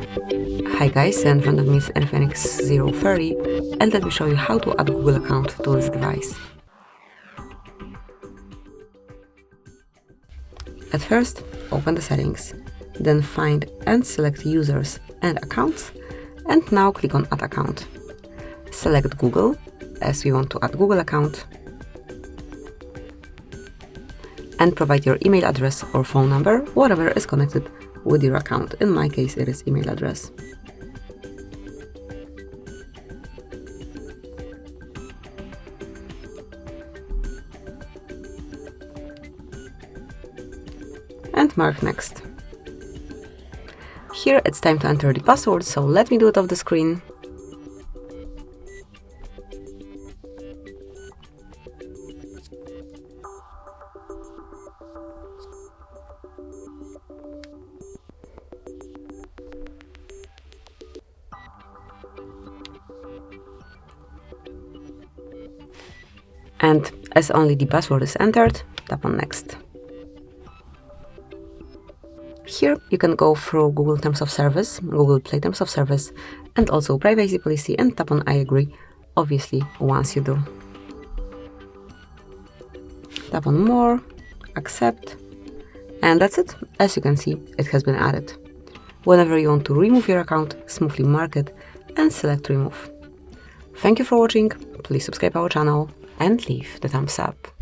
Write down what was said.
Hi guys, in front of me is INFINIX Zero 30, and let me show you how to add Google account to this device. At first, open the settings, then find and select users and accounts, and now click on Add Account. Select Google, as we want to add Google account, and provide your email address or phone number, whatever is connected with your account. In my case, it is email address. And mark Next. Here it's time to enter the password, so let me do it off the screen. And as only the password is entered, tap on Next. Here you can go through Google Terms of Service, Google Play Terms of Service, and also Privacy Policy, and tap on I agree, obviously, once you do. Tap on More, Accept, and that's it. As you can see, it has been added. Whenever you want to remove your account, smoothly mark it and select Remove. Thank you for watching, please subscribe our channel and leave the thumbs up.